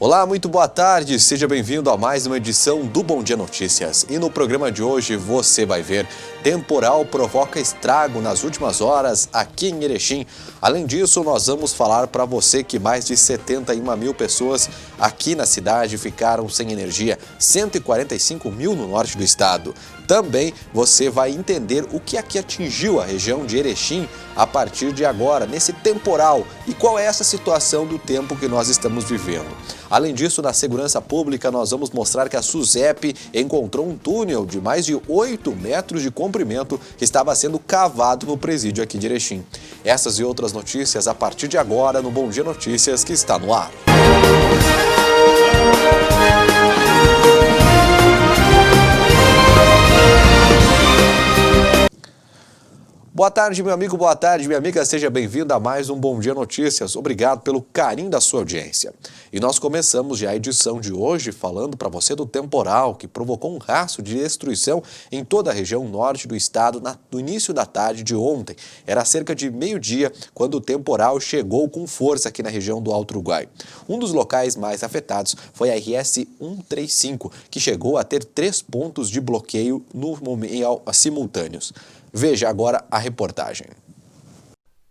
Olá, muito boa tarde, seja bem-vindo a mais uma edição do Bom Dia Notícias. E no programa de hoje você vai ver: temporal provoca estrago nas últimas horas aqui em Erechim. Além disso, nós vamos falar para você que mais de 71 mil pessoas aqui na cidade ficaram sem energia, 145 mil no norte do estado. Também você vai entender o que aqui atingiu a região de Erechim a partir de agora, nesse temporal, e qual é essa situação do tempo que nós estamos vivendo. Além disso, na segurança pública, nós vamos mostrar que a SUSEP encontrou um túnel de mais de 8 metros de comprimento que estava sendo cavado no presídio aqui de Erechim. Essas e outras notícias a partir de agora no Bom Dia Notícias, que está no ar. Boa tarde, meu amigo, boa tarde, minha amiga, seja bem-vindo a mais um Bom Dia Notícias. Obrigado pelo carinho da sua audiência. E nós começamos já a edição de hoje falando para você do temporal que provocou um rastro de destruição em toda a região norte do estado no início da tarde de ontem. Era cerca de meio-dia quando o temporal chegou com força aqui na região do Alto Uruguai. Um dos locais mais afetados foi a RS 135, que chegou a ter 3 pontos de bloqueio simultâneos. Veja agora a reportagem.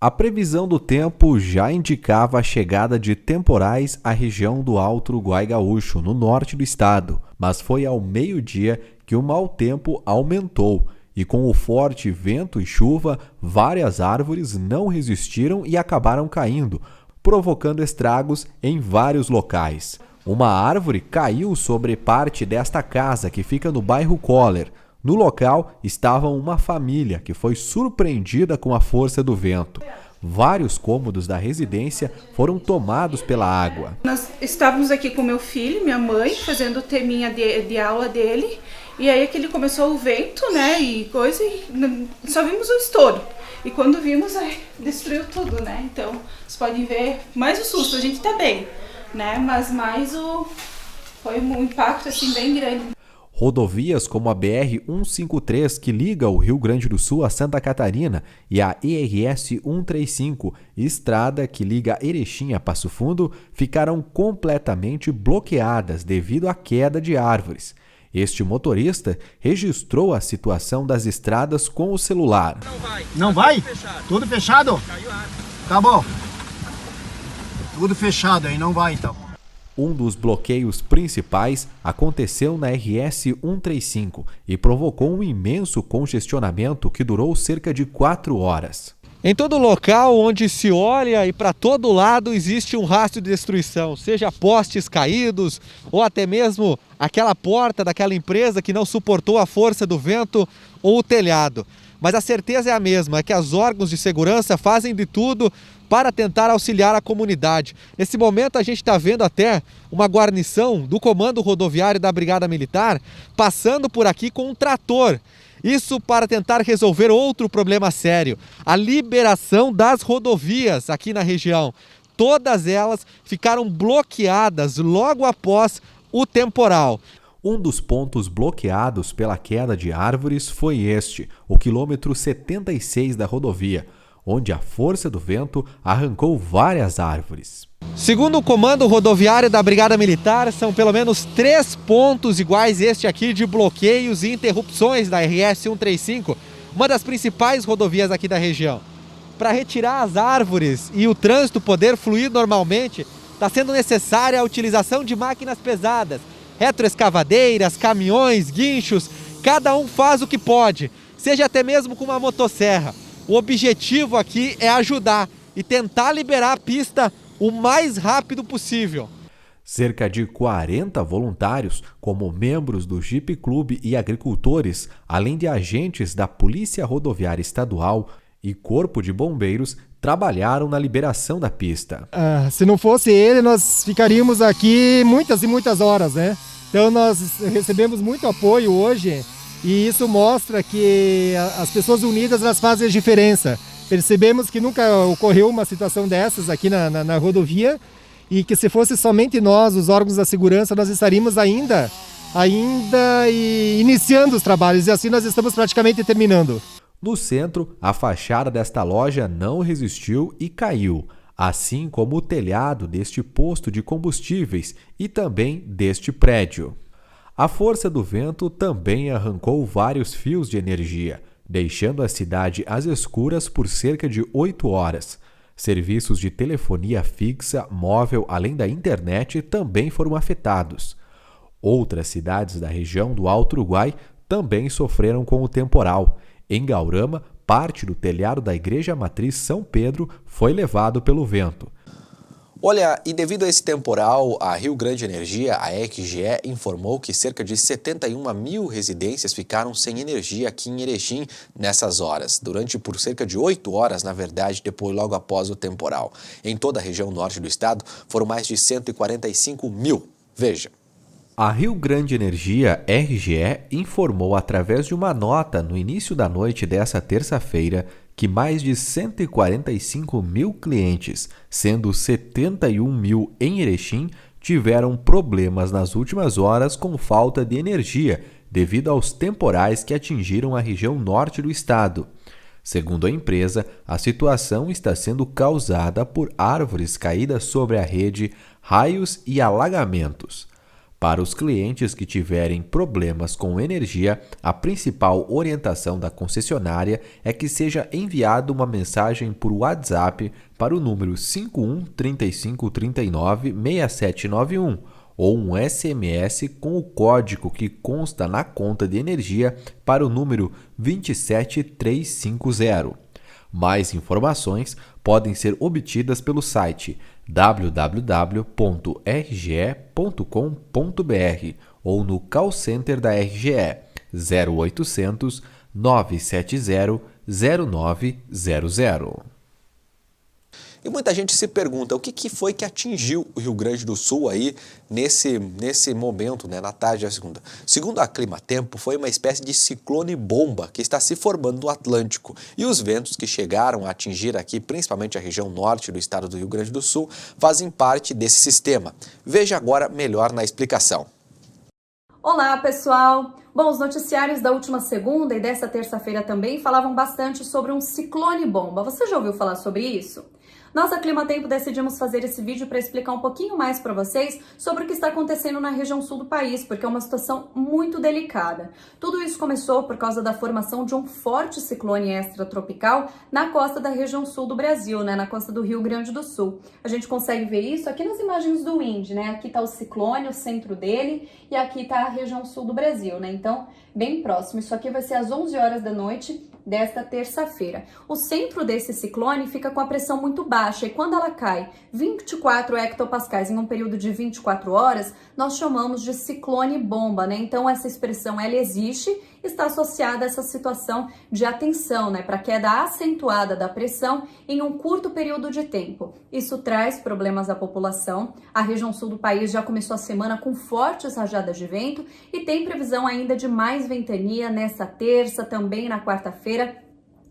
A previsão do tempo já indicava a chegada de temporais à região do Alto Uruguai Gaúcho, no norte do estado, mas foi ao meio-dia que o mau tempo aumentou e, com o forte vento e chuva, várias árvores não resistiram e acabaram caindo, provocando estragos em vários locais. Uma árvore caiu sobre parte desta casa que fica no bairro Coller. No local estava uma família que foi surpreendida com a força do vento. Vários cômodos da residência foram tomados pela água. Nós estávamos aqui com meu filho e minha mãe, fazendo o teminha de aula dele. E aí que ele começou o vento, né, e coisa, e só vimos o estouro. E quando vimos, aí destruiu tudo, né. Então, vocês podem ver, mais o susto, a gente tá bem, né, mas mais foi um impacto, assim, bem grande. Rodovias como a BR-153, que liga o Rio Grande do Sul a Santa Catarina, e a ERS-135, estrada que liga Erechim a Passo Fundo, ficaram completamente bloqueadas devido à queda de árvores. Este motorista registrou a situação das estradas com o celular. Não vai? Tudo fechado? Tá bom. Tudo fechado aí, não vai então. Um dos bloqueios principais aconteceu na RS 135 e provocou um imenso congestionamento que durou cerca de 4 horas. Em todo local onde se olha e para todo lado existe um rastro de destruição, seja postes caídos ou até mesmo aquela porta daquela empresa que não suportou a força do vento ou o telhado. Mas a certeza é a mesma, é que os órgãos de segurança fazem de tudo para tentar auxiliar a comunidade. Nesse momento a gente está vendo até uma guarnição do Comando Rodoviário da Brigada Militar passando por aqui com um trator. Isso para tentar resolver outro problema sério, a liberação das rodovias aqui na região. Todas elas ficaram bloqueadas logo após o temporal. Um dos pontos bloqueados pela queda de árvores foi este, o quilômetro 76 da rodovia, onde a força do vento arrancou várias árvores. Segundo o Comando Rodoviário da Brigada Militar, são pelo menos 3 pontos iguais este aqui de bloqueios e interrupções da RS 135, uma das principais rodovias aqui da região. Para retirar as árvores e o trânsito poder fluir normalmente, está sendo necessária a utilização de máquinas pesadas, retroescavadeiras, caminhões, guinchos, cada um faz o que pode, seja até mesmo com uma motosserra. O objetivo aqui é ajudar e tentar liberar a pista o mais rápido possível. Cerca de 40 voluntários, como membros do Jeep Clube e agricultores, além de agentes da Polícia Rodoviária Estadual e Corpo de Bombeiros, trabalharam na liberação da pista. Se não fosse ele, nós ficaríamos aqui muitas e muitas horas, né? Então nós recebemos muito apoio hoje e isso mostra que as pessoas unidas elas fazem a diferença. Percebemos que nunca ocorreu uma situação dessas aqui na rodovia e que se fosse somente nós, os órgãos da segurança, nós estaríamos ainda iniciando os trabalhos e assim nós estamos praticamente terminando. No centro, a fachada desta loja não resistiu e caiu. assim como o telhado deste posto de combustíveis e também deste prédio. A força do vento também arrancou vários fios de energia, deixando a cidade às escuras por cerca de 8 horas. Serviços de telefonia fixa, móvel, além da internet, também foram afetados. Outras cidades da região do Alto Uruguai também sofreram com o temporal. Em Gaurama, parte do telhado da Igreja Matriz São Pedro foi levado pelo vento. Olha, e devido a esse temporal, a Rio Grande Energia, a RGE, informou que cerca de 71 mil residências ficaram sem energia aqui em Erechim nessas horas, por cerca de 8 horas, na verdade, logo após o temporal. Em toda a região norte do estado, foram mais de 145 mil. Veja. A Rio Grande Energia, RGE, informou através de uma nota no início da noite dessa terça-feira que mais de 145 mil clientes, sendo 71 mil em Erechim, tiveram problemas nas últimas horas com falta de energia devido aos temporais que atingiram a região norte do estado. Segundo a empresa, a situação está sendo causada por árvores caídas sobre a rede, raios e alagamentos. Para os clientes que tiverem problemas com energia, a principal orientação da concessionária é que seja enviada uma mensagem por WhatsApp para o número 51 35 39 6791 ou um SMS com o código que consta na conta de energia para o número 27350. Mais informações podem ser obtidas pelo site www.rge.com.br ou no call center da RGE 0800 970 0900. E muita gente se pergunta o que foi que atingiu o Rio Grande do Sul aí nesse momento, né, na tarde da segunda. Segundo a Climatempo, foi uma espécie de ciclone bomba que está se formando no Atlântico. E os ventos que chegaram a atingir aqui, principalmente a região norte do estado do Rio Grande do Sul, fazem parte desse sistema. Veja agora melhor na explicação. Olá, pessoal! Bom, os noticiários da última segunda e dessa terça-feira também falavam bastante sobre um ciclone bomba. Você já ouviu falar sobre isso? Nós, da Climatempo, decidimos fazer esse vídeo para explicar um pouquinho mais para vocês sobre o que está acontecendo na região sul do país, porque é uma situação muito delicada. Tudo isso começou por causa da formação de um forte ciclone extratropical na costa da região sul do Brasil, né, na costa do Rio Grande do Sul. A gente consegue ver isso aqui nas imagens do Wind, né? Aqui está o ciclone, o centro dele, e aqui está a região sul do Brasil, né? Então, bem próximo. Isso aqui vai ser às 11 horas da noite desta terça-feira. O centro desse ciclone fica com a pressão muito baixa e quando ela cai 24 hectopascais em um período de 24 horas, nós chamamos de ciclone bomba, né? Então essa expressão ela existe, está associada a essa situação de atenção, né, para queda acentuada da pressão em um curto período de tempo. Isso traz problemas à população. A região sul do país já começou a semana com fortes rajadas de vento e tem previsão ainda de mais ventania nesta terça, também na quarta-feira.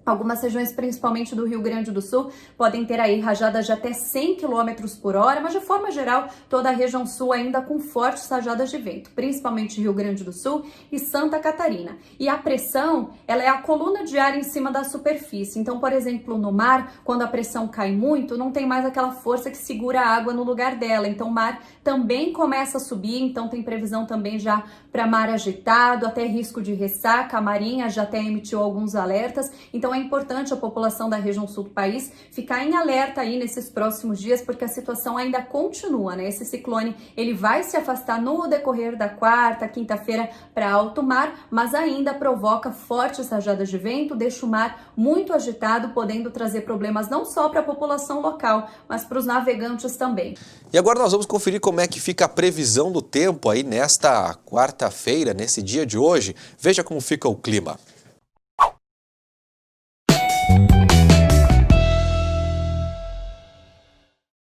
Algumas regiões, principalmente do Rio Grande do Sul, podem ter aí rajadas de até 100 km por hora, mas de forma geral, toda a região sul ainda com fortes rajadas de vento, principalmente Rio Grande do Sul e Santa Catarina. E a pressão, ela é a coluna de ar em cima da superfície. Então, por exemplo, no mar, quando a pressão cai muito, não tem mais aquela força que segura a água no lugar dela. Então, o mar também começa a subir, então tem previsão também já para mar agitado, até risco de ressaca. A Marinha já até emitiu alguns alertas. Então, é importante a população da região sul do país ficar em alerta aí nesses próximos dias, porque a situação ainda continua, né? Esse ciclone, ele vai se afastar no decorrer da quarta, quinta-feira para alto mar, mas ainda provoca fortes rajadas de vento, deixa o mar muito agitado, podendo trazer problemas não só para a população local, mas para os navegantes também. E agora nós vamos conferir como é que fica a previsão do tempo aí nesta quarta-feira, nesse dia de hoje. Veja como fica o clima.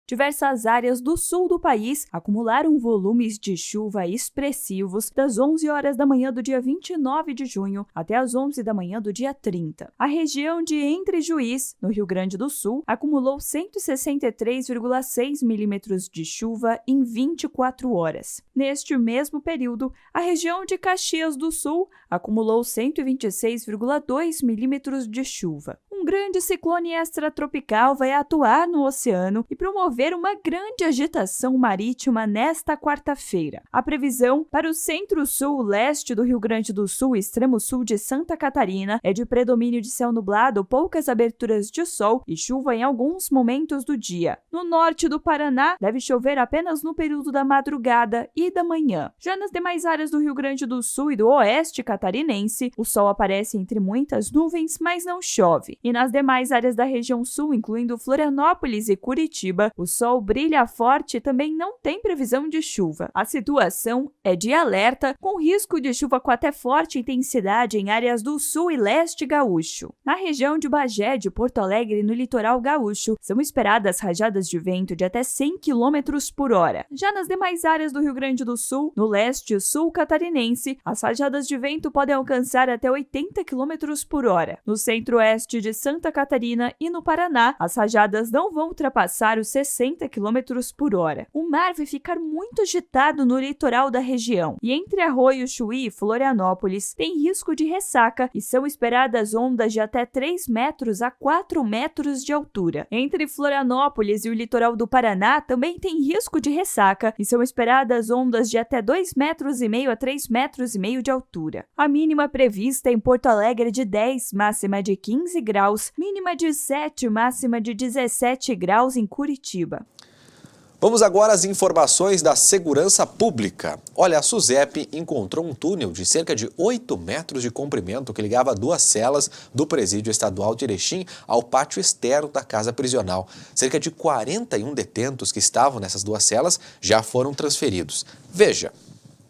Diversas áreas do sul do país acumularam volumes de chuva expressivos das 11 horas da manhã do dia 29 de junho até as 11 da manhã do dia 30. A região de Entre Juiz, no Rio Grande do Sul, acumulou 163,6 milímetros de chuva em 24 horas. Neste mesmo período, a região de Caxias do Sul acumulou 126,2 milímetros de chuva. Um grande ciclone extratropical vai atuar no oceano e promover uma grande agitação marítima nesta quarta-feira. A previsão para o centro-sul, leste do Rio Grande do Sul e extremo sul de Santa Catarina é de predomínio de céu nublado, poucas aberturas de sol e chuva em alguns momentos do dia. No norte do Paraná, deve chover apenas no período da madrugada e da manhã. Já nas demais áreas do Rio Grande do Sul e do oeste catarinense, o sol aparece entre muitas nuvens, mas não chove. E nas demais áreas da região sul, incluindo Florianópolis e Curitiba, o sol brilha forte e também não tem previsão de chuva. A situação é de alerta, com risco de chuva com até forte intensidade em áreas do sul e leste gaúcho. Na região de Bagé, de Porto Alegre e no litoral gaúcho, são esperadas rajadas de vento de até 100 km por hora. Já nas demais áreas do Rio Grande do Sul, no leste e sul catarinense, as rajadas de vento podem alcançar até 80 km por hora. No centro-oeste de Santa Catarina e no Paraná, as rajadas não vão ultrapassar os 60 km por hora. O mar vai ficar muito agitado no litoral da região e entre Arroio Chuí e Florianópolis tem risco de ressaca e são esperadas ondas de até 3 metros a 4 metros de altura. Entre Florianópolis e o litoral do Paraná também tem risco de ressaca e são esperadas ondas de até 2,5 metros a 3,5 metros de altura. A mínima prevista em Porto Alegre de 10, máxima de 15 graus, mínima de 7, máxima de 17 graus em Curitiba. Vamos agora às informações da segurança pública. Olha, a SUSEP encontrou um túnel de cerca de 8 metros de comprimento que ligava 2 celas do Presídio Estadual de Erechim ao pátio externo da casa prisional. Cerca de 41 detentos que estavam nessas 2 celas já foram transferidos. Veja.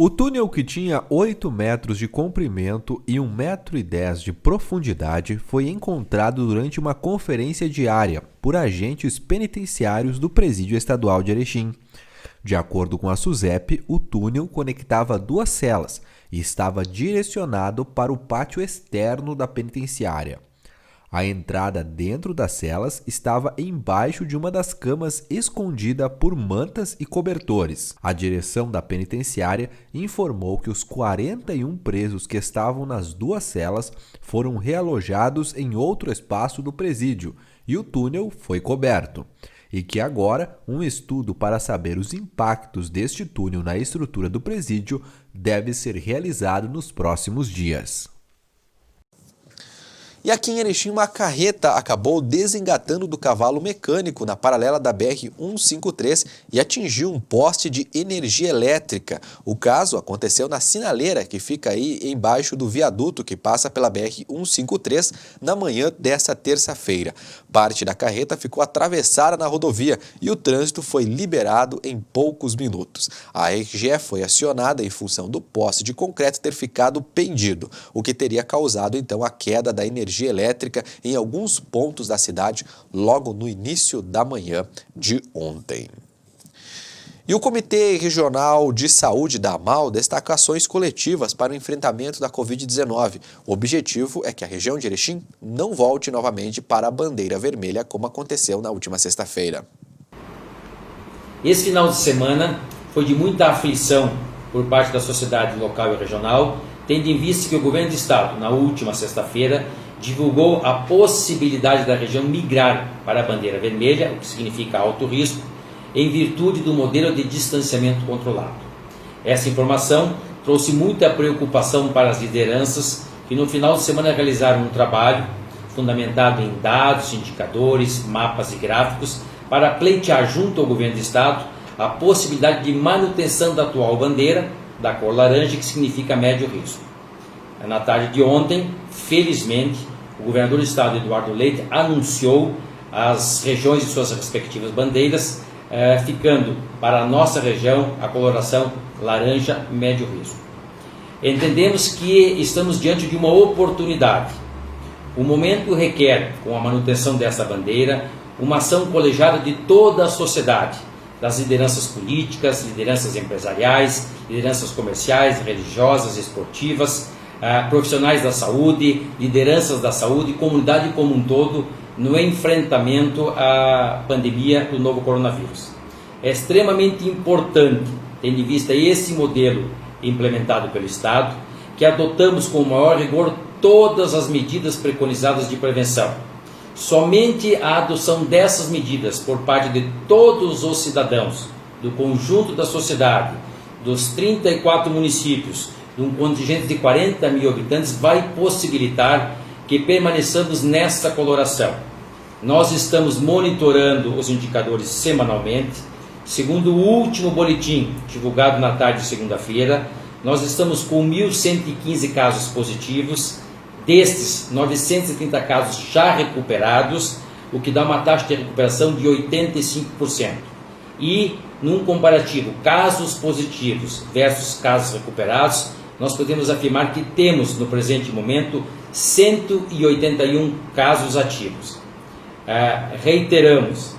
O túnel, que tinha 8 metros de comprimento e 1,10 metro de profundidade, foi encontrado durante uma conferência diária por agentes penitenciários do Presídio Estadual de Erechim. De acordo com a SUSEP, o túnel conectava 2 celas e estava direcionado para o pátio externo da penitenciária. A entrada dentro das celas estava embaixo de uma das camas, escondida por mantas e cobertores. A direção da penitenciária informou que os 41 presos que estavam nas 2 celas foram realojados em outro espaço do presídio e o túnel foi coberto. E que agora um estudo para saber os impactos deste túnel na estrutura do presídio deve ser realizado nos próximos dias. E aqui em Erechim, uma carreta acabou desengatando do cavalo mecânico na paralela da BR-153 e atingiu um poste de energia elétrica. O caso aconteceu na sinaleira que fica aí embaixo do viaduto que passa pela BR-153 na manhã desta terça-feira. Parte da carreta ficou atravessada na rodovia e o trânsito foi liberado em poucos minutos. A RGE foi acionada em função do poste de concreto ter ficado pendido, o que teria causado então a queda da energia elétrica em alguns pontos da cidade logo no início da manhã de ontem. E o Comitê Regional de Saúde da AMAL destaca ações coletivas para o enfrentamento da Covid-19. O objetivo é que a região de Erechim não volte novamente para a bandeira vermelha, como aconteceu na última sexta-feira. Esse final de semana foi de muita aflição por parte da sociedade local e regional, tendo em vista que o governo do estado, na última sexta-feira, divulgou a possibilidade da região migrar para a bandeira vermelha, o que significa alto risco, em virtude do modelo de distanciamento controlado. Essa informação trouxe muita preocupação para as lideranças que no final de semana realizaram um trabalho fundamentado em dados, indicadores, mapas e gráficos para pleitear junto ao governo do estado a possibilidade de manutenção da atual bandeira da cor laranja, que significa médio risco. Na tarde de ontem, felizmente, o governador do estado, Eduardo Leite, anunciou as regiões de suas respectivas bandeiras, ficando para a nossa região a coloração laranja médio risco. Entendemos que estamos diante de uma oportunidade. O momento requer, com a manutenção dessa bandeira, uma ação colegiada de toda a sociedade, das lideranças políticas, lideranças empresariais, lideranças comerciais, religiosas, esportivas, profissionais da saúde, lideranças da saúde, comunidade como um todo, no enfrentamento à pandemia do novo coronavírus. É extremamente importante, tendo em vista esse modelo implementado pelo Estado, que adotamos com o maior rigor todas as medidas preconizadas de prevenção. Somente a adoção dessas medidas por parte de todos os cidadãos, do conjunto da sociedade, dos 34 municípios, de um contingente de 40 mil habitantes, vai possibilitar que permaneçamos nessa coloração. Nós estamos monitorando os indicadores semanalmente. Segundo o último boletim divulgado na tarde de segunda-feira, nós estamos com 1.115 casos positivos, destes 930 casos já recuperados, o que dá uma taxa de recuperação de 85%. E, num comparativo casos positivos versus casos recuperados, nós podemos afirmar que temos, no presente momento, 181 casos ativos. Reiteramos,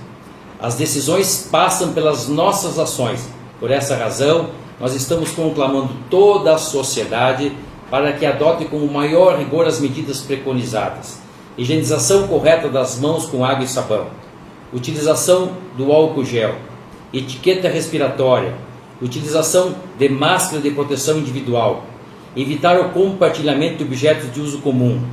as decisões passam pelas nossas ações. Por essa razão, nós estamos conclamando toda a sociedade para que adote com o maior rigor as medidas preconizadas. Higienização correta das mãos com água e sabão, utilização do álcool gel, etiqueta respiratória, utilização de máscara de proteção individual, evitar o compartilhamento de objetos de uso comum,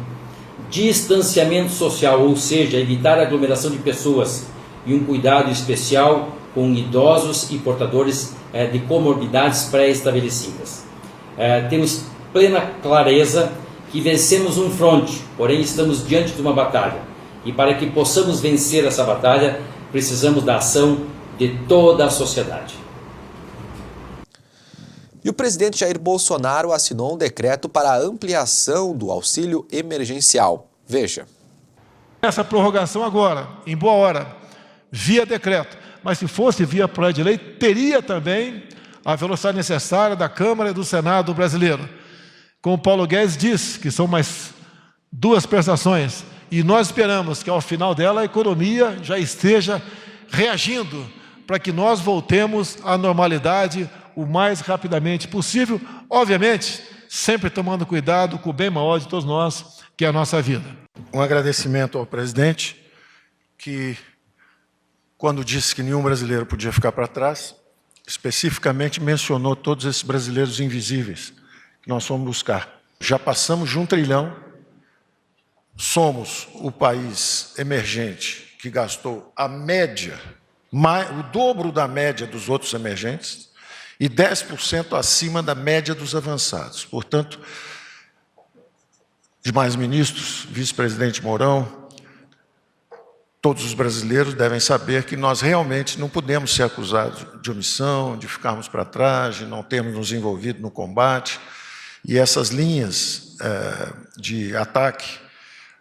distanciamento social, ou seja, evitar a aglomeração de pessoas e um cuidado especial com idosos e portadores de comorbidades pré-estabelecidas. Temos plena clareza que vencemos um fronte, porém estamos diante de uma batalha. E para que possamos vencer essa batalha, precisamos da ação de toda a sociedade. E o presidente Jair Bolsonaro assinou um decreto para a ampliação do auxílio emergencial. Veja. Essa prorrogação agora, em boa hora, via decreto. Mas se fosse via projeto de lei, teria também a velocidade necessária da Câmara e do Senado brasileiro. Como o Paulo Guedes disse, que são mais 2 prestações. E nós esperamos que ao final dela a economia já esteja reagindo para que nós voltemos à normalidade o mais rapidamente possível, obviamente, sempre tomando cuidado com o bem maior de todos nós, que é a nossa vida. Um agradecimento ao presidente, que, quando disse que nenhum brasileiro podia ficar para trás, especificamente mencionou todos esses brasileiros invisíveis que nós fomos buscar. Já passamos de 1 trilhão, somos o país emergente que gastou a média, o dobro da média dos outros emergentes, e 10% acima da média dos avançados. Portanto, demais ministros, vice-presidente Mourão, todos os brasileiros devem saber que nós realmente não podemos ser acusados de omissão, de ficarmos para trás, de não termos nos envolvido no combate. E essas linhas de ataque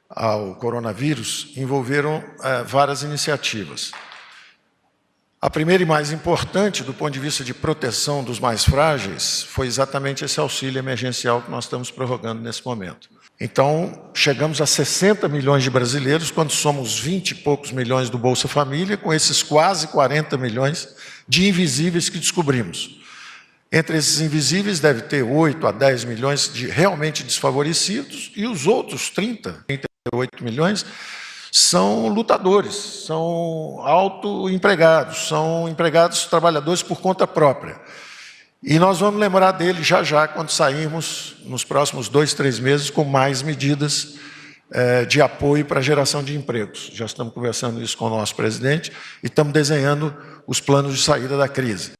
ao coronavírus envolveram várias iniciativas. A primeira e mais importante, do ponto de vista de proteção dos mais frágeis, foi exatamente esse auxílio emergencial que nós estamos prorrogando nesse momento. Então, chegamos a 60 milhões de brasileiros, quando somos 20 e poucos milhões do Bolsa Família, com esses quase 40 milhões de invisíveis que descobrimos. Entre esses invisíveis, deve ter 8 a 10 milhões de realmente desfavorecidos, e os outros 38 milhões são lutadores, são autoempregados, são empregados trabalhadores por conta própria. E nós vamos lembrar dele já, quando sairmos, nos próximos 2, 3 meses, com mais medidas de apoio para a geração de empregos. Já estamos conversando isso com o nosso presidente e estamos desenhando os planos de saída da crise.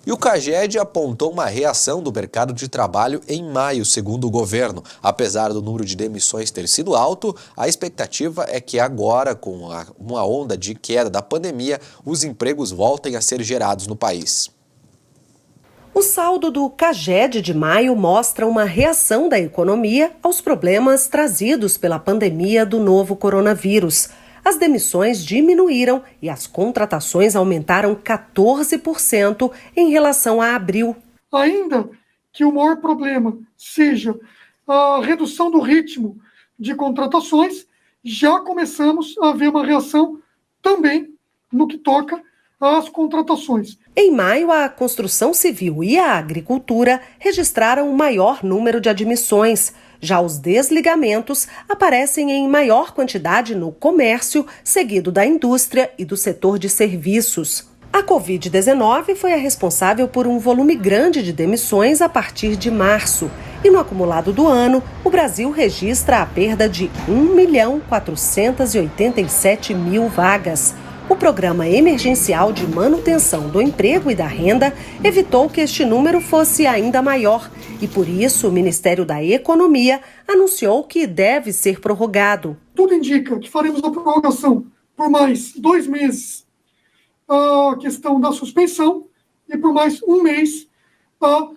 E o CAGED apontou uma reação do mercado de trabalho em maio, segundo o governo. Apesar do número de demissões ter sido alto, a expectativa é que agora, com uma onda de queda da pandemia, os empregos voltem a ser gerados no país. O saldo do CAGED de maio mostra uma reação da economia aos problemas trazidos pela pandemia do novo coronavírus. As demissões diminuíram e as contratações aumentaram 14% em relação a abril. Ainda que o maior problema seja a redução do ritmo de contratações, já começamos a ver uma reação também no que toca às contratações. Em maio, a construção civil e a agricultura registraram o maior número de admissões. Já os desligamentos aparecem em maior quantidade no comércio, seguido da indústria e do setor de serviços. A Covid-19 foi a responsável por um volume grande de demissões a partir de março. E no acumulado do ano, o Brasil registra a perda de 1.487.000 vagas. O Programa Emergencial de Manutenção do Emprego e da Renda evitou que este número fosse ainda maior e, por isso, o Ministério da Economia anunciou que deve ser prorrogado. Tudo indica que faremos a prorrogação por mais 2 meses a questão da suspensão e por mais 1 mês a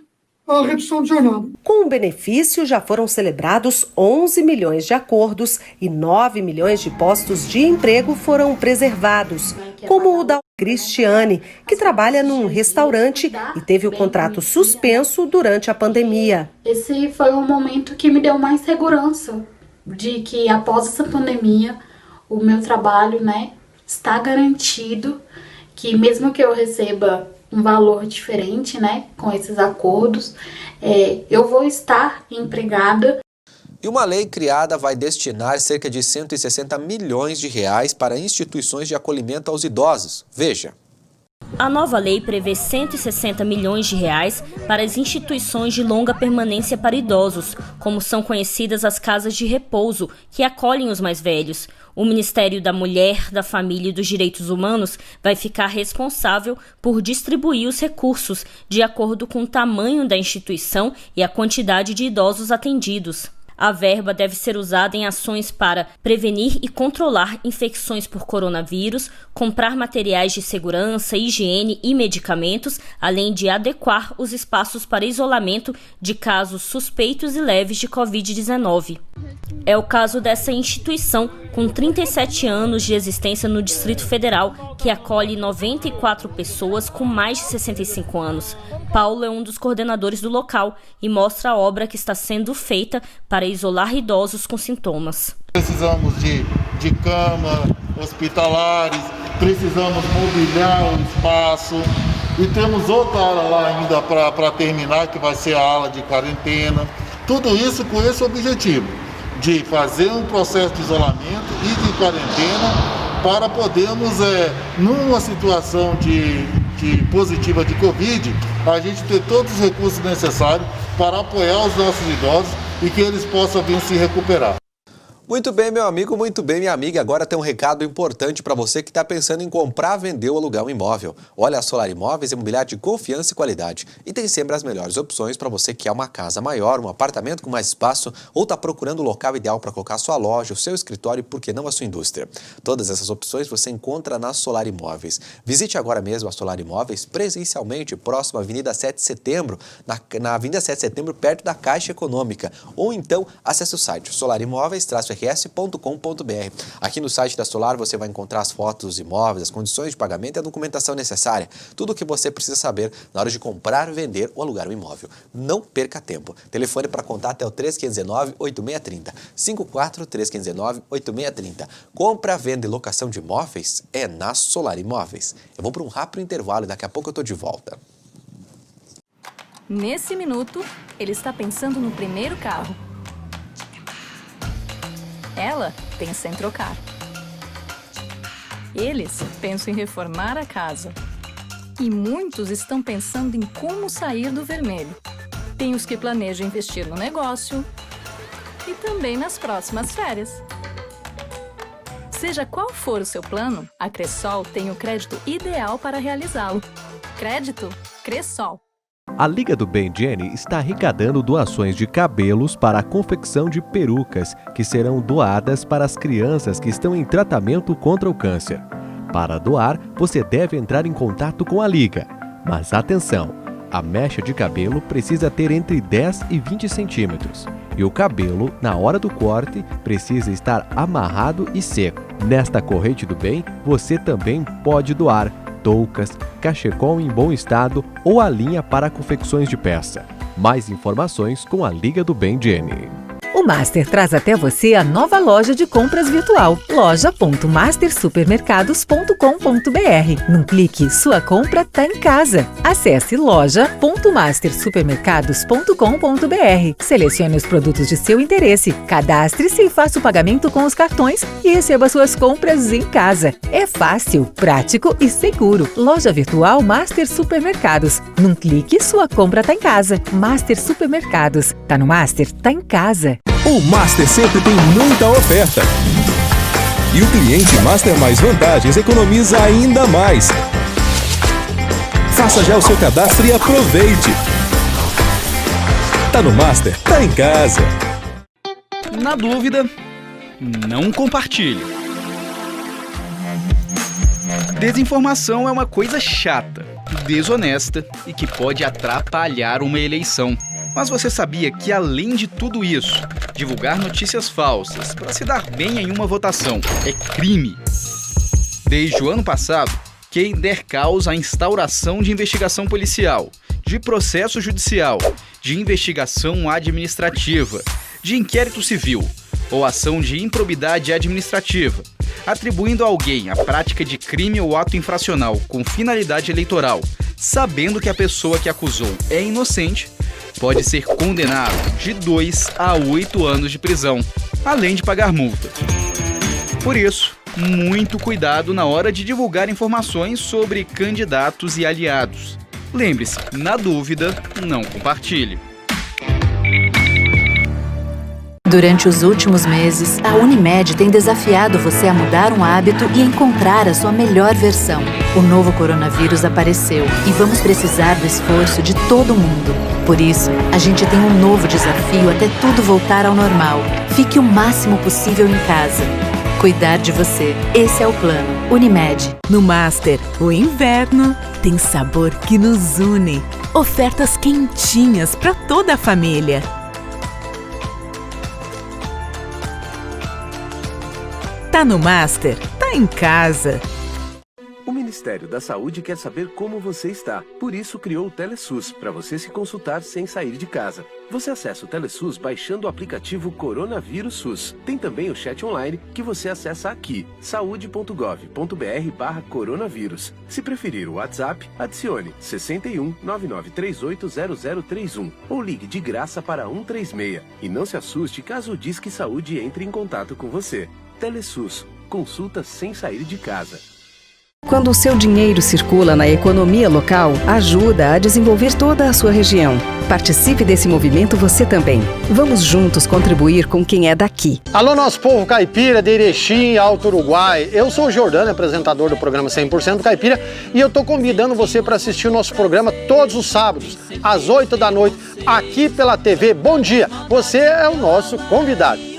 redução de jornada. Com o benefício, já foram celebrados 11 milhões de acordos e 9 milhões de postos de emprego foram preservados, como o da Cristiane, que trabalha num restaurante e teve o contrato suspenso durante a pandemia. Esse foi o momento que me deu mais segurança de que após essa pandemia o meu trabalho, está garantido, que mesmo que eu receba um valor diferente, com esses acordos, eu vou estar empregada. E uma lei criada vai destinar cerca de 160 milhões de reais para instituições de acolhimento aos idosos. Veja. A nova lei prevê 160 milhões de reais para as instituições de longa permanência para idosos, como são conhecidas as casas de repouso, que acolhem os mais velhos. O Ministério da Mulher, da Família e dos Direitos Humanos vai ficar responsável por distribuir os recursos de acordo com o tamanho da instituição e a quantidade de idosos atendidos. A verba deve ser usada em ações para prevenir e controlar infecções por coronavírus, comprar materiais de segurança, higiene e medicamentos, além de adequar os espaços para isolamento de casos suspeitos e leves de Covid-19. É o caso dessa instituição, com 37 anos de existência no Distrito Federal, que acolhe 94 pessoas com mais de 65 anos. Paulo é um dos coordenadores do local e mostra a obra que está sendo feita para isolar idosos com sintomas. Precisamos de cama, hospitalares, precisamos mobiliar o espaço e temos outra ala lá ainda para terminar, que vai ser a ala de quarentena. Tudo isso com esse objetivo de fazer um processo de isolamento e de quarentena para podermos, numa situação de positiva de Covid, a gente ter todos os recursos necessários para apoiar os nossos idosos e que eles possam vir se recuperar. Muito bem, meu amigo, muito bem, minha amiga. Agora tem um recado importante para você que está pensando em comprar, vender ou alugar um imóvel. Olha, a Solar Imóveis é imobiliário de confiança e qualidade. E tem sempre as melhores opções para você que quer uma casa maior, um apartamento com mais espaço ou está procurando o local ideal para colocar a sua loja, o seu escritório e, por que não, a sua indústria. Todas essas opções você encontra na Solar Imóveis. Visite agora mesmo a Solar Imóveis presencialmente, próximo à Avenida 7 de Setembro, na Avenida 7 de Setembro, perto da Caixa Econômica. Ou então, acesse o site solarimóveis-rs.com.br. Aqui no site da Solar você vai encontrar as fotos dos imóveis, as condições de pagamento e a documentação necessária. Tudo o que você precisa saber na hora de comprar, vender ou alugar um imóvel. Não perca tempo. Telefone para contato é o 3519-8630. 54-3519-8630. Compra, venda e locação de imóveis é na Solar Imóveis. Eu vou para um rápido intervalo e daqui a pouco eu estou de volta. Nesse minuto, ele está pensando no primeiro carro. Ela pensa em trocar. Eles pensam em reformar a casa. E muitos estão pensando em como sair do vermelho. Tem os que planejam investir no negócio e também nas próximas férias. Seja qual for o seu plano, a Cressol tem o crédito ideal para realizá-lo. Crédito Cressol. A Liga do Bem Jenny está arrecadando doações de cabelos para a confecção de perucas que serão doadas para as crianças que estão em tratamento contra o câncer. Para doar, você deve entrar em contato com a Liga. Mas atenção, a mecha de cabelo precisa ter entre 10 e 20 centímetros. E o cabelo, na hora do corte, precisa estar amarrado e seco. Nesta corrente do bem, você também pode doar toucas, cachecol em bom estado ou a linha para confecções de peça. Mais informações com a Liga do Bem Jenny. O Master traz até você a nova loja de compras virtual, loja.mastersupermercados.com.br. Num clique, sua compra tá em casa. Acesse loja.mastersupermercados.com.br. Selecione os produtos de seu interesse, cadastre-se e faça o pagamento com os cartões e receba suas compras em casa. É fácil, prático e seguro. Loja virtual Master Supermercados. Num clique, sua compra tá em casa. Master Supermercados. Tá no Master, tá em casa. O Master sempre tem muita oferta. E o cliente Master Mais Vantagens economiza ainda mais. Faça já o seu cadastro e aproveite. Tá no Master, tá em casa. Na dúvida, não compartilhe. Desinformação é uma coisa chata, desonesta e que pode atrapalhar uma eleição. Mas você sabia que, além de tudo isso, divulgar notícias falsas para se dar bem em uma votação é crime? Desde o ano passado, quem der causa à instauração de investigação policial, de processo judicial, de investigação administrativa, de inquérito civil ou ação de improbidade administrativa, atribuindo a alguém a prática de crime ou ato infracional com finalidade eleitoral, sabendo que a pessoa que acusou é inocente, pode ser condenado de 2 a 8 anos de prisão, além de pagar multa. Por isso, muito cuidado na hora de divulgar informações sobre candidatos e aliados. Lembre-se, na dúvida, não compartilhe. Durante os últimos meses, a Unimed tem desafiado você a mudar um hábito e encontrar a sua melhor versão. O novo coronavírus apareceu e vamos precisar do esforço de todo mundo. Por isso, a gente tem um novo desafio até tudo voltar ao normal. Fique o máximo possível em casa. Cuidar de você. Esse é o plano. Unimed. No Master, o inverno tem sabor que nos une. Ofertas quentinhas para toda a família. Tá no Master, tá em casa. O Ministério da Saúde quer saber como você está. Por isso criou o TeleSUS, para você se consultar sem sair de casa. Você acessa o TeleSUS baixando o aplicativo Coronavírus SUS. Tem também o chat online que você acessa aqui, saude.gov.br/coronavírus. Se preferir o WhatsApp, adicione 61 9938 0031 ou ligue de graça para 136. E não se assuste caso o Disque Saúde entre em contato com você. TeleSUS, consulta sem sair de casa. Quando o seu dinheiro circula na economia local, ajuda a desenvolver toda a sua região. Participe desse movimento você também. Vamos juntos contribuir com quem é daqui. Alô, nosso povo caipira de Erechim, Alto Uruguai. Eu sou o Jordano, apresentador do programa 100% Caipira, e eu tô convidando você para assistir o nosso programa todos os sábados, às 8 da noite, aqui pela TV Bom Dia. Você é o nosso convidado.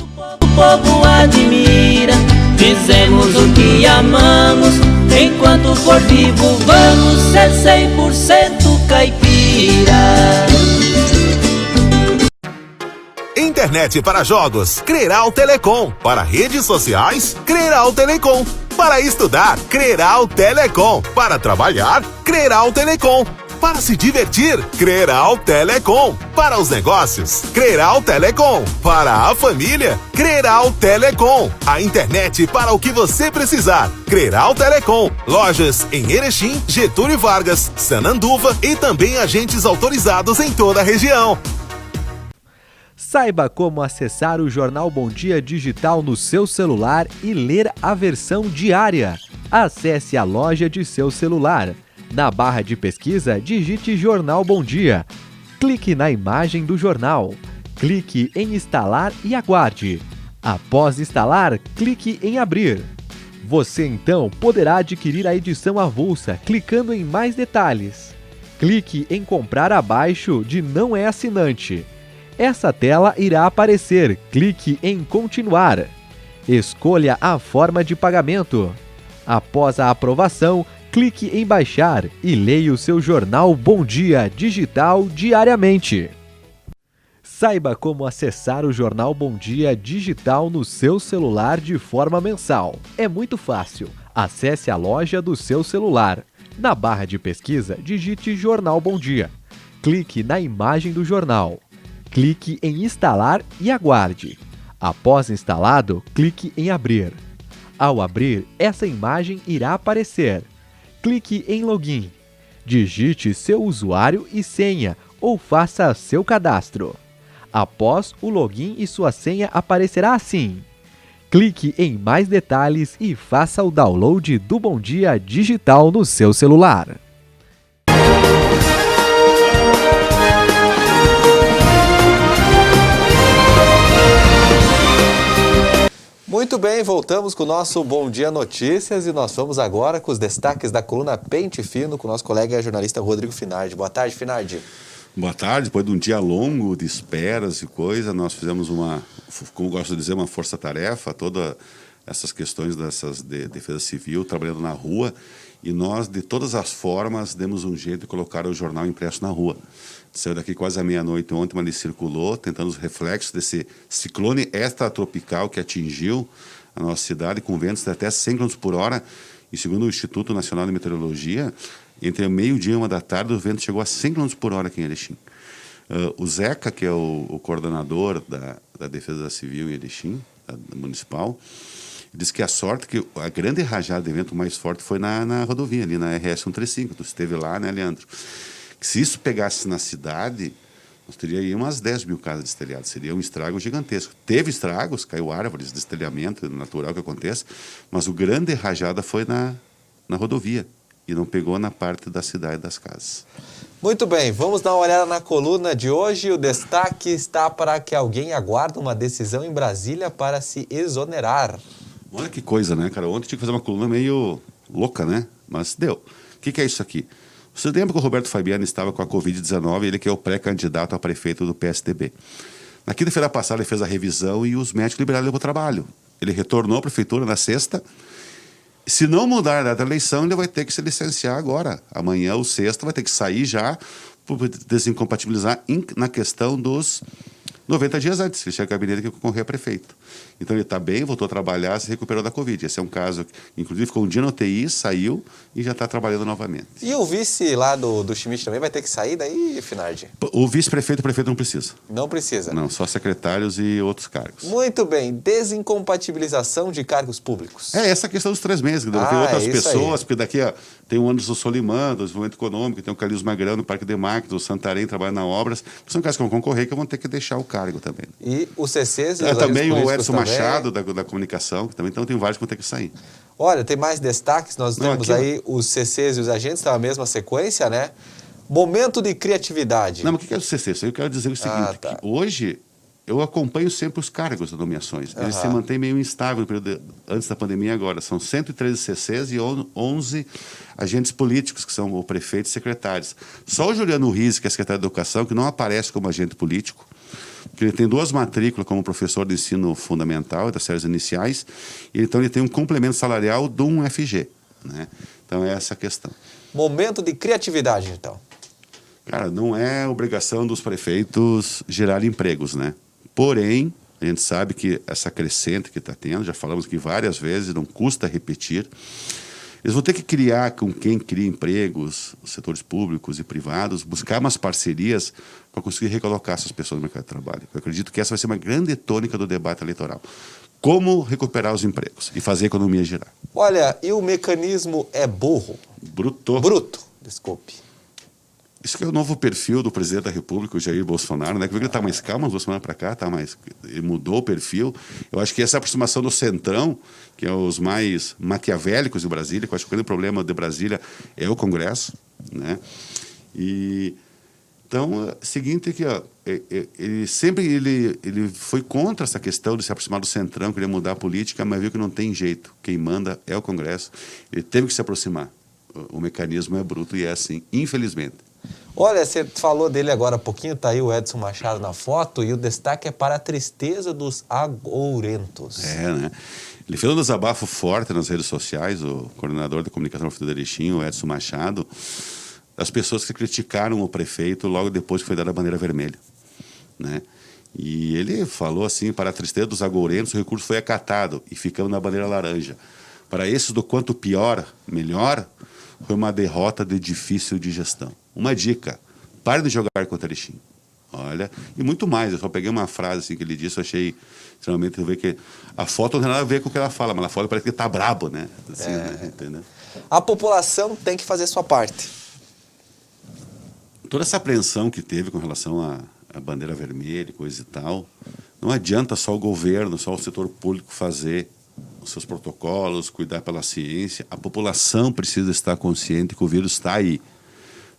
O povo admira, fizemos o que amamos, enquanto for vivo vamos ser 100% caipira. Internet para jogos, Creral Telecom. Para redes sociais, Creral Telecom. Para estudar, Creral Telecom. Para trabalhar, Creral Telecom. Para se divertir, Creral Telecom. Para os negócios, Creral Telecom. Para a família, Creral Telecom. A internet para o que você precisar. Creral Telecom. Lojas em Erechim, Getúlio Vargas, Sananduva e também agentes autorizados em toda a região. Saiba como acessar o Jornal Bom Dia digital no seu celular e ler a versão diária. Acesse a loja de seu celular. Na barra de pesquisa, digite Jornal Bom Dia. Clique na imagem do jornal. Clique em instalar e aguarde. Após instalar, clique em abrir. Você então poderá adquirir a edição avulsa clicando em mais detalhes. Clique em comprar abaixo de não é assinante. Essa tela irá aparecer. Clique em continuar. Escolha a forma de pagamento. Após a aprovação, clique em baixar e leia o seu jornal Bom Dia digital diariamente. Saiba como acessar o Jornal Bom Dia digital no seu celular de forma mensal. É muito fácil. Acesse a loja do seu celular. Na barra de pesquisa, digite Jornal Bom Dia. Clique na imagem do jornal. clique em instalar e aguarde. Após instalado, clique em abrir. Ao abrir, essa imagem irá aparecer. Clique em login. Digite seu usuário e senha ou faça seu cadastro. Após o login e sua senha aparecerá assim. Clique em mais detalhes e faça o download do Bom Dia Digital no seu celular. Muito bem, voltamos com o nosso Bom Dia Notícias e nós vamos agora com os destaques da coluna Pente Fino com o nosso colega jornalista Rodrigo Finardi. Boa tarde, Finardi. Boa tarde. Depois de um dia longo de esperas e coisa, nós fizemos como gosto de dizer, uma força-tarefa, todas essas questões de defesa civil, trabalhando na rua, e nós, de todas as formas, demos um jeito de colocar o jornal impresso na rua. Saiu daqui quase à meia-noite ontem, mas ele circulou, tentando os reflexos desse ciclone extratropical que atingiu a nossa cidade, com ventos de até 100 km por hora, e segundo o Instituto Nacional de Meteorologia, entre meio-dia e 1 da tarde, o vento chegou a 100 km por hora aqui em Erechim. O Zeca, que é o coordenador da Defesa Civil em Erechim, municipal, disse que a sorte que a grande rajada de vento mais forte foi na rodovia, ali na RS 135. Tu esteve lá, né, Leandro? Que se isso pegasse na cidade, nós teríamos aí umas 10 mil casas destelhadas. Seria um estrago gigantesco. Teve estragos, caiu árvores, destelhamento, natural que aconteça, mas o grande rajada foi na rodovia e não pegou na parte da cidade das casas. Muito bem, vamos dar uma olhada na coluna de hoje. O destaque está para que alguém aguarda uma decisão em Brasília para se exonerar. Olha que coisa, né, cara? Ontem tinha que fazer uma coluna meio louca, né? Mas deu. O que é isso aqui? Você lembra que o Roberto Fabiano estava com a Covid-19, ele que é o pré-candidato a prefeito do PSDB. Na quinta-feira passada ele fez a revisão e os médicos liberaram ele para o trabalho. Ele retornou à prefeitura na sexta. Se não mudar a data da eleição, ele vai ter que se licenciar agora. Amanhã, o sexta, vai ter que sair já para desincompatibilizar na questão dos 90 dias antes. Ele chega ao gabinete que concorrer a prefeito. Então ele está bem, voltou a trabalhar, se recuperou da Covid. Esse é um caso, inclusive ficou um dia no UTI, saiu e já está trabalhando novamente. E o vice lá do Schmidt também vai ter que sair daí, Finardi? O vice-prefeito, o prefeito não precisa. Não precisa? Não, só secretários e outros cargos. Muito bem. Desincompatibilização de cargos públicos. É, essa questão dos 3 meses. Tem outras pessoas, porque daqui tem o Anderson Solimã, do Desenvolvimento Econômico, tem o Carlos Magrão, no Parque de Máquinas, o Santarém, trabalhando na obras, que são casos que vão concorrer, que vão ter que deixar o cargo também. E o CCs? Também o Edson Machado, da comunicação, que também então tem vários que vão ter que sair. Olha, tem mais destaques, nós temos aí os CCs e os agentes, estão na mesma sequência, né? Momento de criatividade. Não, mas o que é o CC? Eu quero dizer o seguinte, que hoje eu acompanho sempre os cargos das nomeações. Eles se mantêm meio instáveis no período antes da pandemia e agora. São 113 CCs e 11 agentes políticos, que são o prefeito e secretários. Só o Juliano Riz, que é secretário de Educação, que não aparece como agente político, porque ele tem 2 matrículas como professor de ensino fundamental e das séries iniciais, e então ele tem um complemento salarial de um FG. Né? Então é essa a questão. Momento de criatividade, então. Cara, não é obrigação dos prefeitos gerar empregos, né? Porém, a gente sabe que essa crescente que está tendo, já falamos aqui várias vezes, não custa repetir, eles vão ter que criar com quem cria empregos, os setores públicos e privados, buscar umas parcerias para conseguir recolocar essas pessoas no mercado de trabalho. Eu acredito que essa vai ser uma grande tônica do debate eleitoral. Como recuperar os empregos e fazer a economia girar. Olha, e o mecanismo é burro? Bruto, desculpe. Isso que é o novo perfil do presidente da República, o Jair Bolsonaro, né? Que ele está mais calmo, 2 semanas para cá, ele mudou o perfil. Eu acho que essa aproximação do centrão, que é os mais maquiavélicos de Brasília, que eu acho que o grande problema de Brasília é o Congresso, né? E então, é o seguinte aqui, ó, ele foi contra essa questão de se aproximar do centrão, queria mudar a política, mas viu que não tem jeito. Quem manda é o Congresso. Ele teve que se aproximar. O mecanismo é bruto e é assim, infelizmente. Olha, você falou dele agora há pouquinho, tá aí o Edson Machado na foto, e o destaque é para a tristeza dos agourentos. É, né? Ele fez um desabafo forte nas redes sociais, o coordenador da comunicação do Erechim, o Edson Machado, das pessoas que criticaram o prefeito logo depois que foi dada a bandeira vermelha, né? E ele falou assim, para a tristeza dos agourentos, o recurso foi acatado e ficamos na bandeira laranja. Para esses do quanto pior, melhor, foi uma derrota de difícil de gestão. Uma dica, pare de jogar contra Erechim. Olha, e muito mais. Eu só peguei uma frase assim, que ele disse, eu achei extremamente... Eu vi que a foto não tem nada a ver com o que ela fala, mas a foto parece que tá brabo, né? Assim, né? Entendeu? A população tem que fazer sua parte. Toda essa apreensão que teve com relação à bandeira vermelha e coisa e tal, não adianta só o governo, só o setor público fazer os seus protocolos, cuidar pela ciência. A população precisa estar consciente que o vírus está aí.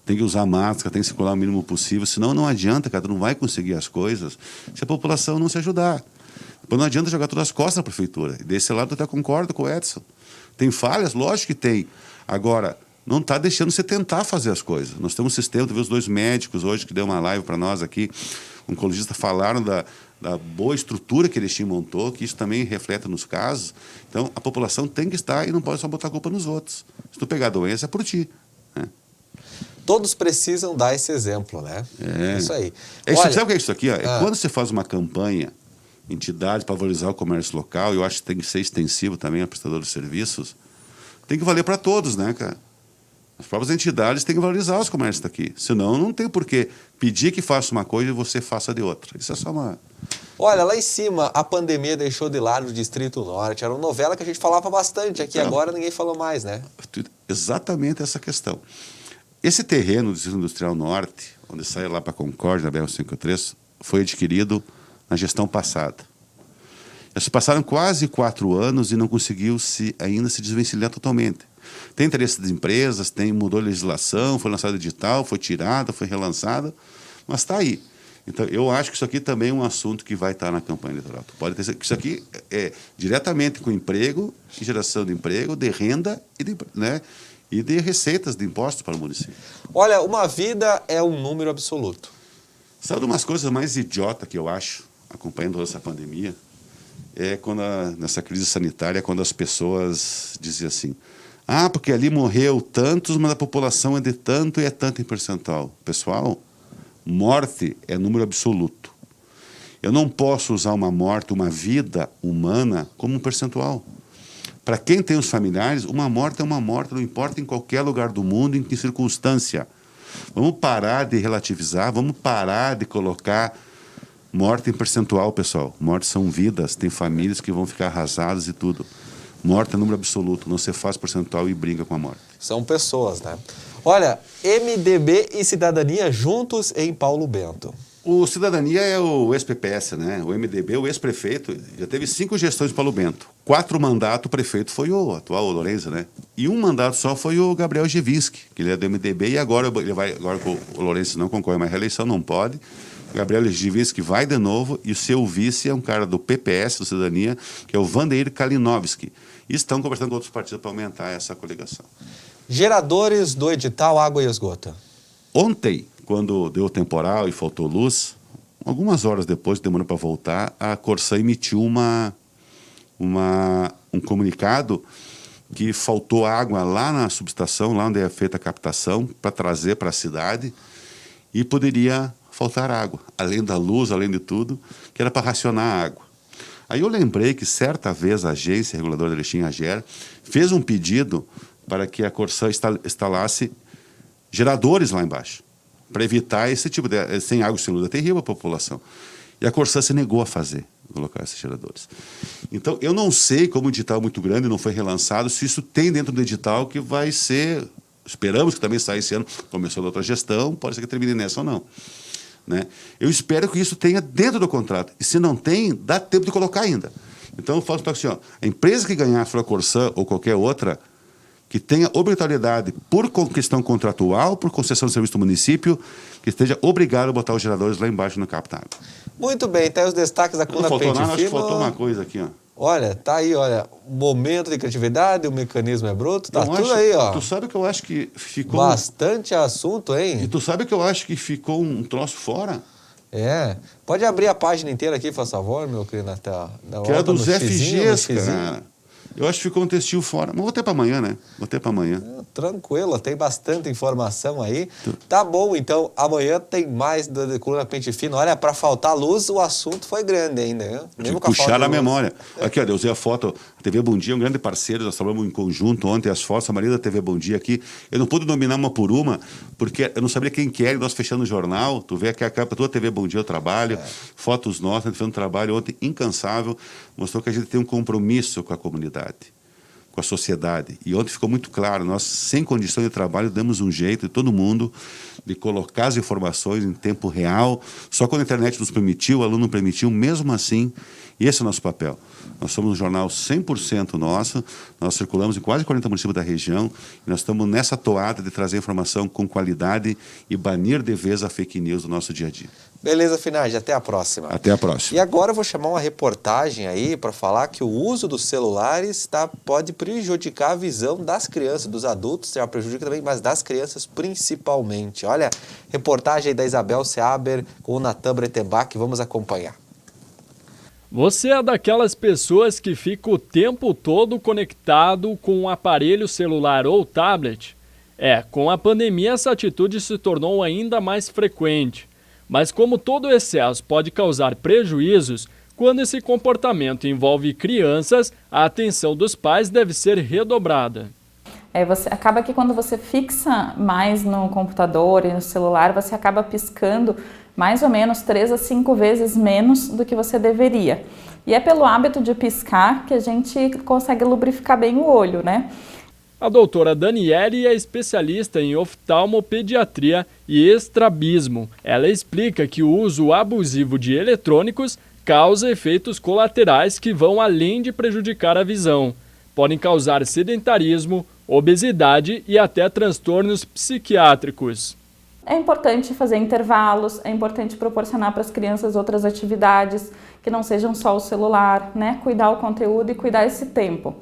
Tem que usar máscara, tem que circular o mínimo possível, senão não adianta, cara, não vai conseguir as coisas se a população não se ajudar. Depois não adianta jogar todas as costas na prefeitura. E desse lado eu até concordo com o Edson. Tem falhas? Lógico que tem. Agora, não está deixando você tentar fazer as coisas. Nós temos um sistema, tu vê os 2 médicos hoje que deu uma live para nós aqui, oncologistas falaram da boa estrutura que Erechim montou, que isso também reflete nos casos. Então, a população tem que estar e não pode só botar a culpa nos outros. Se tu pegar a doença, é por ti. Né? Todos precisam dar esse exemplo, né? Isso aí. Sabe o que é isso aqui? Ó? É quando você faz uma campanha, entidade para valorizar o comércio local, eu acho que tem que ser extensivo também a prestadores de serviços, tem que valer para todos, né, cara? As próprias entidades têm que valorizar os comércios daqui. Senão, não tem por que pedir que faça uma coisa e você faça de outra. Isso é só uma... Olha, lá em cima, a pandemia deixou de lado o Distrito Norte. Era uma novela que a gente falava bastante aqui. Agora ninguém falou mais, né? Exatamente essa questão. Esse terreno do Distrito Industrial Norte, onde sai lá para Concórdia, na BR-153, foi adquirido na gestão passada. Eles passaram quase 4 anos e não conseguiu ainda se desvencilhar totalmente. Tem interesse das empresas, mudou a legislação, foi lançado edital, foi tirada, foi relançada, mas está aí. Então, eu acho que isso aqui também é um assunto que vai estar na campanha eleitoral. Pode ter que isso aqui é diretamente com emprego, geração de emprego, de renda e de receitas de impostos para o município. Olha, uma vida é um número absoluto. Sabe uma das coisas mais idiotas que eu acho, acompanhando toda essa pandemia, é quando nessa crise sanitária, quando as pessoas diziam assim, porque ali morreu tantos, mas a população é de tanto e é tanto em percentual. Pessoal, morte é número absoluto. Eu não posso usar uma morte, uma vida humana, como um percentual. Para quem tem os familiares, uma morte é uma morte, não importa em qualquer lugar do mundo, em que circunstância. Vamos parar de relativizar, vamos parar de colocar morte em percentual, pessoal. Mortes são vidas, tem famílias que vão ficar arrasadas e tudo. Morte é número absoluto, não se faz percentual e briga com a morte. São pessoas, né? Olha, MDB e Cidadania juntos em Paulo Bento. O Cidadania é o ex-PPS, né? O MDB, o ex-prefeito, já teve 5 gestões de Paulo Bento. 4 mandatos, o prefeito foi o atual, o Lourenço, né? E 1 mandato só foi o Gabriel Givinski, que ele é do MDB, e agora o Lourenço não concorre mais à reeleição, não pode. O Gabriel Givinski vai de novo, e o seu vice é um cara do PPS, do Cidadania, que é o Vandeir Kalinowski. E estão conversando com outros partidos para aumentar essa coligação. Geradores do edital Água e Esgoto. Ontem, quando deu temporal e faltou luz, algumas horas depois, demorou para voltar, a Corsã emitiu um comunicado que faltou água lá na subestação, lá onde é feita a captação, para trazer para a cidade, e poderia faltar água, além da luz, além de tudo, que era para racionar a água. Aí eu lembrei que certa vez a agência reguladora de Erechim, AGER, fez um pedido para que a Corsã instalasse geradores lá embaixo, para evitar esse tipo de... Sem água e sem luz é terrível a população. E a Corsã se negou a colocar esses geradores. Então, eu não sei, como o edital é muito grande e não foi relançado, se isso tem dentro do edital que vai ser... Esperamos que também saia esse ano, começou da outra gestão, pode ser que termine nessa ou não. Né? Eu espero que isso tenha dentro do contrato. E se não tem, dá tempo de colocar ainda. Então, eu falo assim, a empresa que ganhar, se for a Corsã ou qualquer outra, que tenha obrigatoriedade por questão contratual, por concessão de serviço do município, que esteja obrigado a botar os geradores lá embaixo no capta água. Muito bem, tá aí os destaques da Cuna Pente Fino. Acho que faltou uma coisa aqui, ó. Olha, tá aí, olha, momento de criatividade, o mecanismo é bruto, tá tudo aí, ó. Tu sabe que eu acho que ficou... Bastante assunto, hein? E tu sabe que eu acho que ficou um troço fora? É. Pode abrir a página inteira aqui, por favor, meu querido Natal. Que é dos FGs, cara. Eu acho que ficou um textil fora. Mas vou ter para amanhã, né? Vou ter para amanhã. Tranquilo, tem bastante informação aí. Tá bom, então amanhã tem mais da Coluna Pente Fino. Olha, para faltar luz, o assunto foi grande ainda, né? Mesmo com puxar a memória. Aqui, ó, eu usei a foto. A TV Bom Dia é um grande parceiro, nós trabalhamos em conjunto ontem, as fotos, a maioria da TV Bom Dia aqui. Eu não pude nominar uma por uma, porque eu não sabia quem que era, nós fechando o jornal. Tu vê aqui a capa, toda a TV Bom Dia eu trabalho, fotos nossas, a gente fez um trabalho ontem incansável, mostrou que a gente tem um compromisso com a comunidade, com a sociedade. E ontem ficou muito claro, nós, sem condição de trabalho, damos um jeito de todo mundo de colocar as informações em tempo real. Só quando a internet nos permitiu, o aluno não permitiu, mesmo assim, esse é o nosso papel. Nós somos um jornal 100% nosso, nós circulamos em quase 40 municípios da região, e nós estamos nessa toada de trazer informação com qualidade e banir de vez a fake news do nosso dia a dia. Beleza, Finardi, até a próxima. Até a próxima. E agora eu vou chamar uma reportagem aí para falar que o uso dos celulares pode prejudicar a visão das crianças, dos adultos, já prejudica também, mas das crianças principalmente. Olha, reportagem aí da Isabel Seaber com o Natan Bretenbach, vamos acompanhar. Você é daquelas pessoas que fica o tempo todo conectado com um aparelho celular ou tablet? Com a pandemia essa atitude se tornou ainda mais frequente. Mas como todo excesso pode causar prejuízos, quando esse comportamento envolve crianças, a atenção dos pais deve ser redobrada. Acaba que quando você fixa mais no computador e no celular, você acaba piscando mais ou menos 3 a 5 vezes menos do que você deveria. E é pelo hábito de piscar que a gente consegue lubrificar bem o olho, né? A doutora Daniele é especialista em oftalmopediatria e estrabismo. Ela explica que o uso abusivo de eletrônicos causa efeitos colaterais que vão além de prejudicar a visão. Podem causar sedentarismo, obesidade e até transtornos psiquiátricos. É importante fazer intervalos, é importante proporcionar para as crianças outras atividades que não sejam só o celular, né? Cuidar o conteúdo e cuidar esse tempo.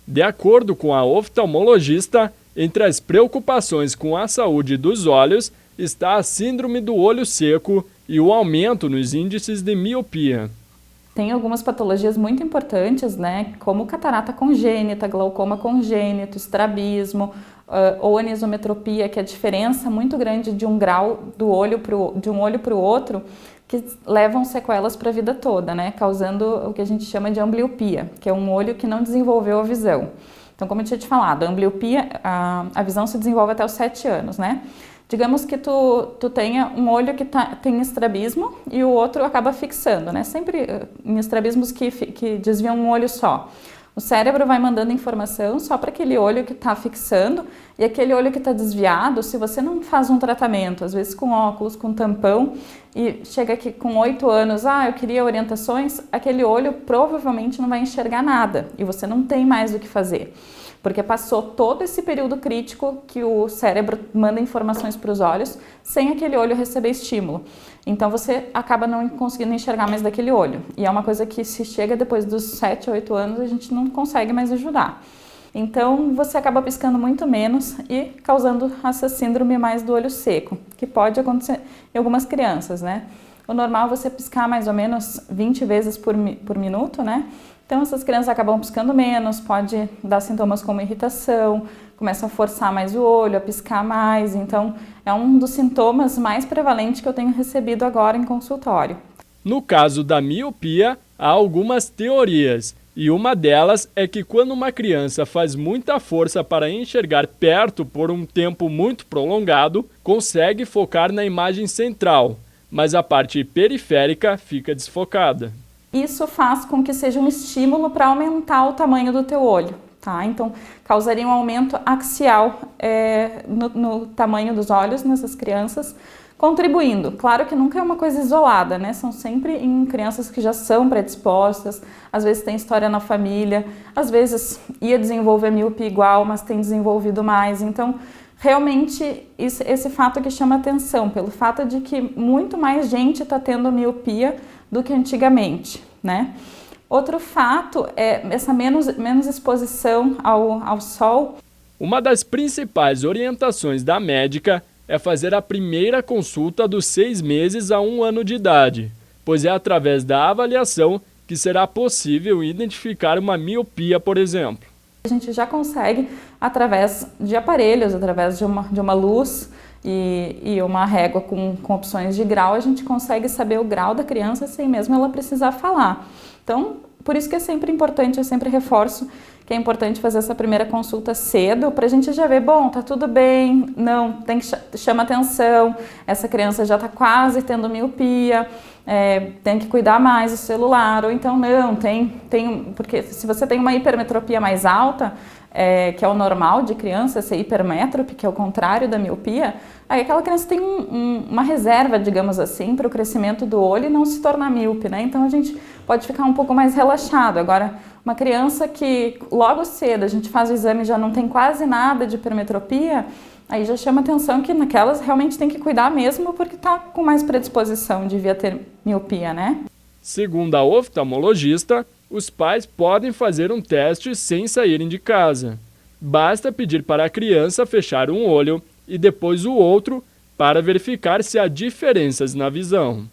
De acordo com a oftalmologista, entre as preocupações com a saúde dos olhos está a síndrome do olho seco e o aumento nos índices de miopia. Tem algumas patologias muito importantes, né, como catarata congênita, glaucoma congênito, estrabismo ou anisometropia, que é a diferença muito grande de um grau de um olho para o outro, que levam sequelas para a vida toda, né, causando o que a gente chama de ambliopia, que é um olho que não desenvolveu a visão. Então, como eu tinha te falado, a ambliopia, a visão se desenvolve até os 7 anos, né? Digamos que tu tenha um olho que tem estrabismo e o outro acaba fixando, né? Sempre em estrabismos que desviam um olho só. O cérebro vai mandando informação só para aquele olho que está fixando, e aquele olho que está desviado, se você não faz um tratamento, às vezes com óculos, com tampão, e chega aqui com 8 anos, eu queria orientações, aquele olho provavelmente não vai enxergar nada e você não tem mais o que fazer. Porque passou todo esse período crítico que o cérebro manda informações para os olhos sem aquele olho receber estímulo. Então você acaba não conseguindo enxergar mais daquele olho. E é uma coisa que se chega depois dos 7, 8 anos, a gente não consegue mais ajudar. Então você acaba piscando muito menos e causando essa síndrome mais do olho seco, que pode acontecer em algumas crianças, né? O normal é você piscar mais ou menos 20 vezes por minuto, né? Então essas crianças acabam piscando menos, pode dar sintomas como irritação, começa a forçar mais o olho, a piscar mais. Então é um dos sintomas mais prevalentes que eu tenho recebido agora em consultório. No caso da miopia, há algumas teorias. E uma delas é que quando uma criança faz muita força para enxergar perto por um tempo muito prolongado, consegue focar na imagem central, mas a parte periférica fica desfocada. Isso faz com que seja um estímulo para aumentar o tamanho do teu olho, tá? Então, causaria um aumento axial no tamanho dos olhos nessas crianças, contribuindo. Claro que nunca é uma coisa isolada, né? São sempre em crianças que já são predispostas, às vezes tem história na família, às vezes ia desenvolver miopia igual, mas tem desenvolvido mais. Então, realmente, esse fato que chama atenção, pelo fato de que muito mais gente está tendo miopia do que antigamente, né? Outro fato é essa menos exposição ao sol. Uma das principais orientações da médica é fazer a primeira consulta dos 6 meses a 1 ano de idade, pois é através da avaliação que será possível identificar uma miopia, por exemplo. A gente já consegue, através de aparelhos, através de uma luz e uma régua com opções de grau, a gente consegue saber o grau da criança sem mesmo ela precisar falar. Então, por isso que é sempre importante, eu sempre reforço que é importante fazer essa primeira consulta cedo, para a gente já ver, bom, tá tudo bem, não, tem que chama atenção, essa criança já está quase tendo miopia, tem que cuidar mais do celular, ou então não, porque se você tem uma hipermetropia mais alta, que é o normal de criança, ser hipermétrope, que é o contrário da miopia, aí aquela criança tem uma reserva, digamos assim, para o crescimento do olho e não se tornar míope, né? Então a gente pode ficar um pouco mais relaxado. Agora, uma criança que logo cedo a gente faz o exame e já não tem quase nada de hipermetropia, aí já chama atenção que naquelas realmente tem que cuidar mesmo, porque está com mais predisposição, devia ter miopia, né? Segundo a oftalmologista, os pais podem fazer um teste sem saírem de casa. Basta pedir para a criança fechar um olho e depois o outro para verificar se há diferenças na visão.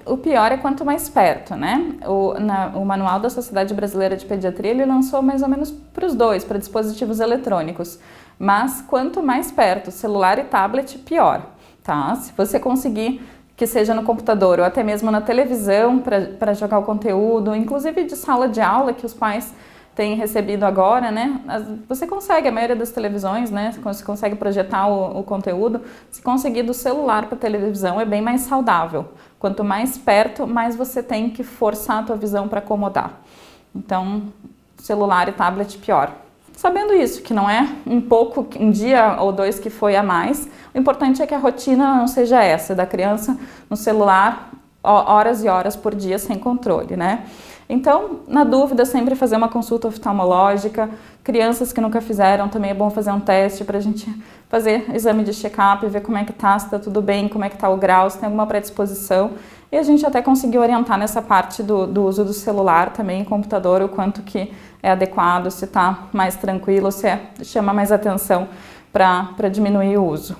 O pior é quanto mais perto, né? O Manual da Sociedade Brasileira de Pediatria, ele lançou mais ou menos para os dois, para dispositivos eletrônicos. Mas quanto mais perto, celular e tablet, pior, tá? Se você conseguir que seja no computador ou até mesmo na televisão para jogar o conteúdo, inclusive de sala de aula que os pais têm recebido agora, né? Você consegue, a maioria das televisões, né? Você consegue projetar o conteúdo. Se conseguir do celular para a televisão é bem mais saudável. Quanto mais perto, mais você tem que forçar a tua visão para acomodar. Então, celular e tablet pior. Sabendo isso, que não é um dia ou dois que foi a mais, o importante é que a rotina não seja essa, da criança no celular horas e horas por dia sem controle, né? Então, na dúvida, sempre fazer uma consulta oftalmológica. Crianças que nunca fizeram, também é bom fazer um teste para a gente fazer exame de check-up, ver como é que tá, se tá tudo bem, como é que tá o grau, se tem alguma predisposição. E a gente até conseguiu orientar nessa parte do uso do celular também, computador, o quanto que é adequado, se tá mais tranquilo, se chama mais atenção para diminuir o uso.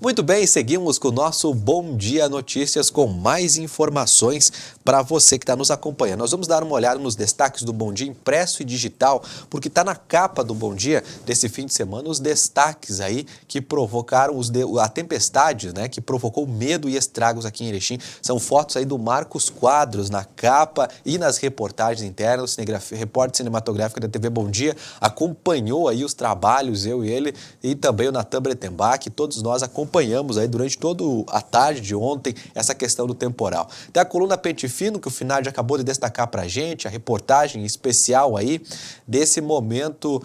Muito bem, seguimos com o nosso Bom Dia Notícias com mais informações para você que está nos acompanhando. Nós vamos dar uma olhada nos destaques do Bom Dia impresso e digital, porque está na capa do Bom Dia desse fim de semana os destaques aí que provocaram a tempestade, né, que provocou medo e estragos aqui em Erechim. São fotos aí do Marcos Quadros na capa e nas reportagens internas. O repórter cinematográfico da TV Bom Dia acompanhou aí os trabalhos, eu e ele, e também o Natan Bretenbach, todos nós acompanhamos aí durante toda a tarde de ontem essa questão do temporal. Tem a coluna Pente Fino, que o Finardi acabou de destacar para a gente, a reportagem especial aí desse momento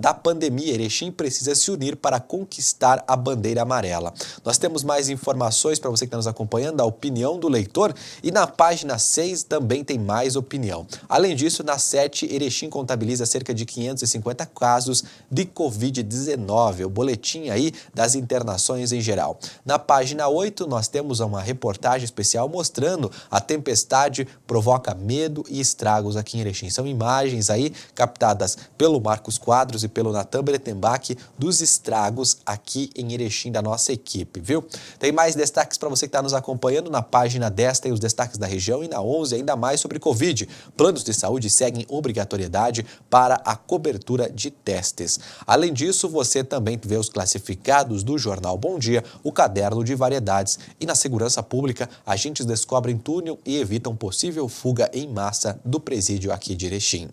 da pandemia. Erechim precisa se unir para conquistar a bandeira amarela. Nós temos mais informações para você que está nos acompanhando, a opinião do leitor, e na página 6 também tem mais opinião. Além disso, na 7, Erechim contabiliza cerca de 550 casos de Covid-19, o boletim aí das internações em geral. Na página 8, nós temos uma reportagem especial mostrando a tempestade provoca medo e estragos aqui em Erechim. São imagens aí captadas pelo Marcos Quadros e pelo Natan Bretenbach dos estragos aqui em Erechim da nossa equipe, viu? Tem mais destaques para você que está nos acompanhando. Na página 10 tem os destaques da região e na 11 ainda mais sobre Covid. Planos de saúde seguem obrigatoriedade para a cobertura de testes. Além disso, você também vê os classificados do jornal Bom Dia, o caderno de variedades. E na segurança pública, agentes descobrem túnel e evitam possível fuga em massa do presídio aqui de Erechim.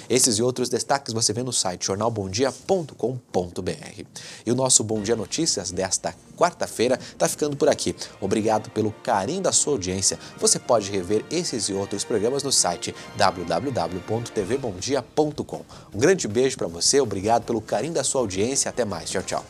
Esses e outros destaques você vê no site jornalbomdia.com.br. E o nosso Bom Dia Notícias desta quarta-feira está ficando por aqui. Obrigado pelo carinho da sua audiência. Você pode rever esses e outros programas no site www.tvbomdia.com. Um grande beijo para você, obrigado pelo carinho da sua audiência. Até mais. Tchau, tchau.